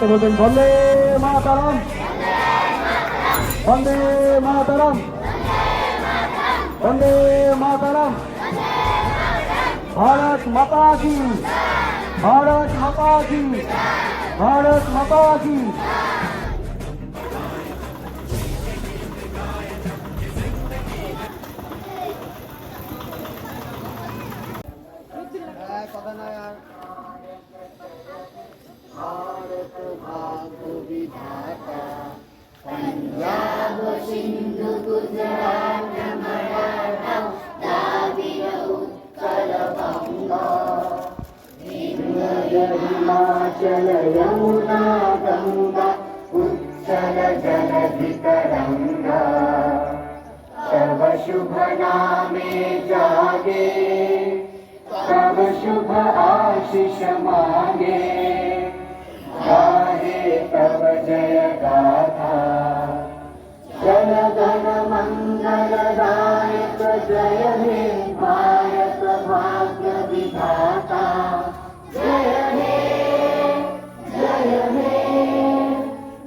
বলবেন বন্দে মাতরম, বন্দে মাতরম, বন্দে মাতরম। भारत माता की, भारत माता की, भारत माता की। भारत भाग्य विधाता पंजाब सिंधु गुजरात मराठा द्राविड़ उत्कल गंगा हिमाचल यमुना गंगा उत्कल जलधि तरंगा तव शुभ नामे जागे तव शुभ आशीष मांगे गाहे तव जय गाथा जन गण मंगल दायक जय हे भारत भाग्य विधाता जय हे जय हे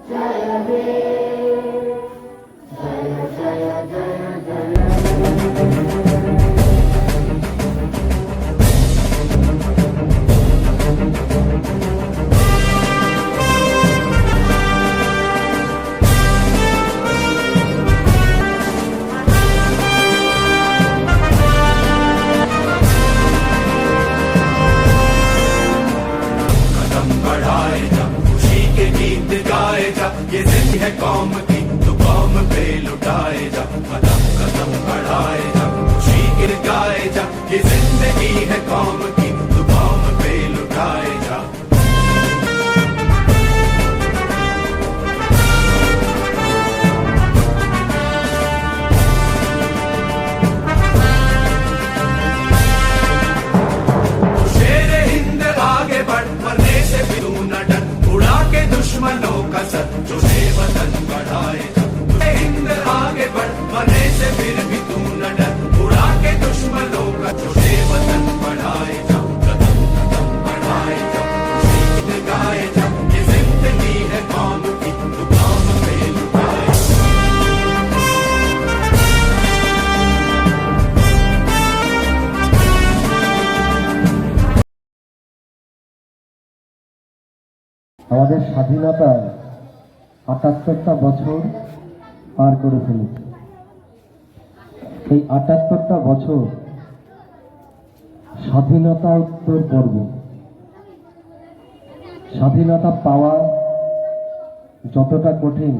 जय हे जय जय जय जय ये जिंदगी है कौम की तो कौम पे लुटाए जा कदम कदम बढ़ाए जा खुशी गिर गाए जा ये जिंदगी है कौम की तो कौम पे लुटाए जा शेर हिंद आगे बढ़ मरने से भी तू न डर उड़ा के दुश्मनों का सर जो से वतन बढ़ाए जा हिंद आगे बढ़ मरने से फिर भी तू न डर उड़ा के दुश्मनों का जो से वतन बढ़ाए जा कदम कदम बढ़ाए जा खुशी गाए जा ये जिंदगी है कौम की तो कौम पे लुटाए আমাদের স্বাধীনতার ৭৮টা বছর পার করে ফেলেছে। এই ৭৮টা বছর স্বাধীনতা উত্তর পর্ব। স্বাধীনতা পাওয়া যতটা কঠিন,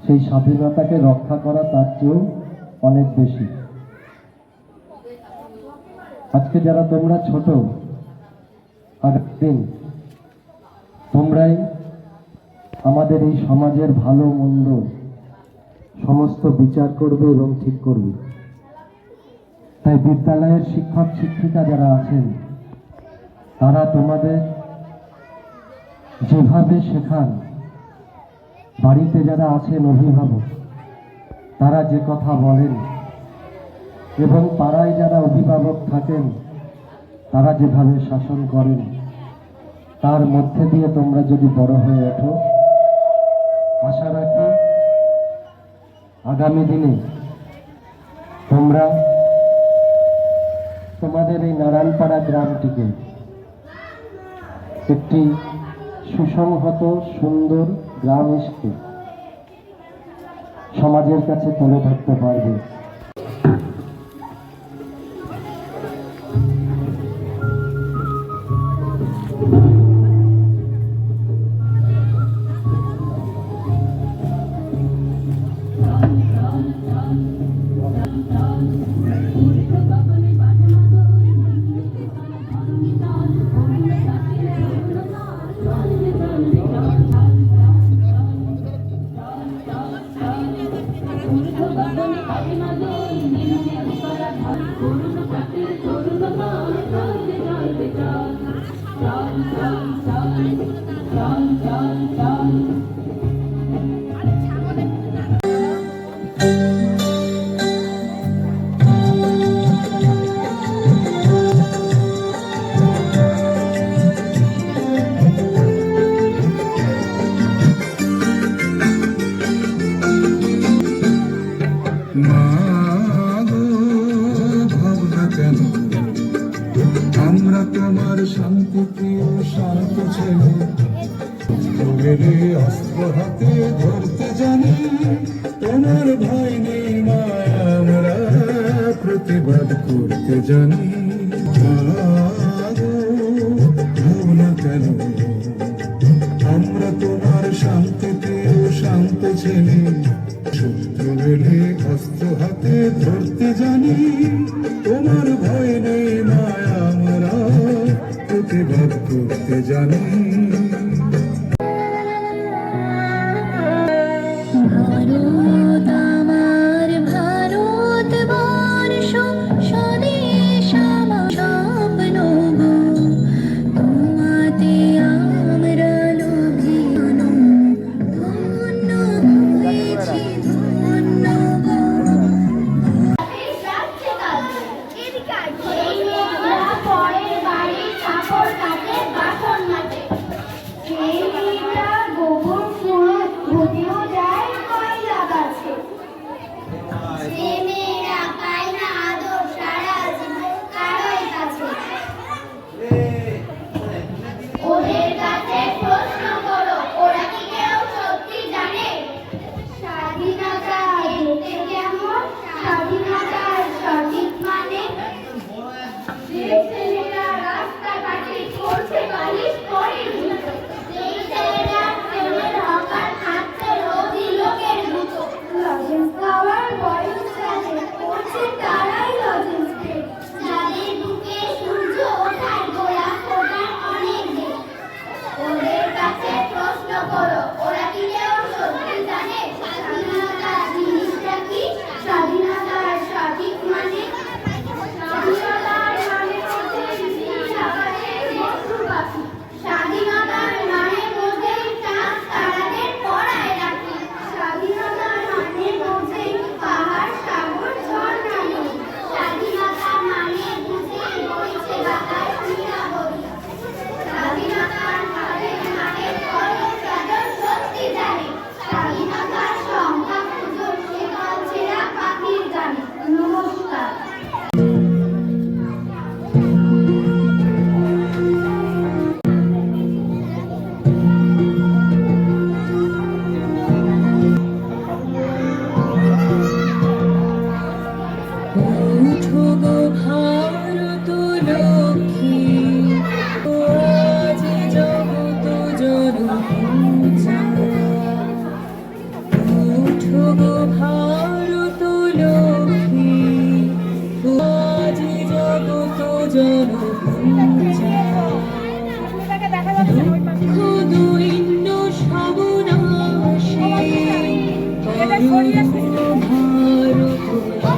সেই স্বাধীনতাকে রক্ষা করা তার চেয়েও অনেক বেশি। আজকে যারা তোমরা ছোট, আগামী দিন তোমরাই আমাদের এই সমাজের ভালো মন্দ সমস্ত বিচার করবে এবং ঠিক করবে। তাই বিদ্যালয়ের শিক্ষক শিক্ষিকা যারা আছেন তারা তোমাদের যেভাবে শেখান, বাড়িতে যারা আছেন অভিভাবক তারা যে কথা বলেন এবং পাড়ায় যারা অভিভাবক থাকেন তারা যেভাবে শাসন করেন, তার মধ্যে দিয়ে তোমরা যদি বড় হয়ে ওঠো, আশা রাখি আগামী দিনে তোমরা তোমাদের এই নারায়ণপাড়া গ্রামটিকে একটি সুসংহত সুন্দর গ্রাম হিসেবে সমাজের কাছে তুলে ধরতে পারবে। Happy তোমার শান্তি প্রিয় শান্ত ছেলে গেলে অস্ত্র হাতে ধরতে জানি তোমার ভয় নেই মায়া আমরা প্রতিবাদ করতে জানি ভাবনা কেন আমরা তোমার শান্তি প্রিয় শান্ত ছেলে শত্রু এলে অস্ত্র হাতে ধরতে জানি তোমার ভয় নেই মায়া আমরা প্রতিবাদ করতে জানি ভারত আমার ভারতবর্ষ স্বদেশ আমার স্বপ্ন গো তোমাতে আমরা লোভী ধন্য হয়েছি ধন্য গো পরের বাড়ির ঠাকুর কাছে বাসন মাঝে সেই মেয়েটা গোবর ফুল ধুতেও যায় কয়লা গাছে সে মেয়েরা পায় না আদর সারা জীবন কারোর কাছে ওদের কাছে প্রশ্ন করো ওরা কি কেউ সত্যি জানে স্বাধীনতা দেখতে কেমন স্বাধীনতার সঠিক মানে যে ছেলেরা রাস্তাঘাটে করছে বালিশ করে জুতো সেই ছেলেরা প্রেমের হকার খাচ্ছে রোজই লোকের জুতো লজেন্স খাওয়ার বয়স যাদের করছে তারাই লজেন্স খেয়ে যাদের বুকে সূর্য ওঠার গোলা ফোটার অনেক দেরি ওদের কাছে প্রশ্ন করো ওরা কি কেউ সত্যি জানে স্বাধীনতা জিনিসটা কি স্বাধীনতার সঠিক মানে স্বাধীনতার মানে হচ্ছে নীল আকাশের বস্তু পাখি স্বাধীনতার মানে বোঝেই চাঁদ তারাদের পড়ায় রাখি স্বাধীনতার মানে বোঝেই পাহাড় সাগর ঝর্ণা নদী স্বাধীনতার মানে বুঝেই বইছে বাতাস নীলাবরী স্বাধীনতার মানে মানে কলম চাদর সত্যি জানে স্বাধীনতার সংখ্যা পুজো শেখাল ছেঁড়া পাখির গানে নমস্কার উঠো গো ভারত লক্ষ্মী ও আজ জগত জনপূজা উঠো গো ভারত লক্ষ্মী ও আজ জগত জনপূজা দুঃখ দৈন্য সবনাশে করো ভারত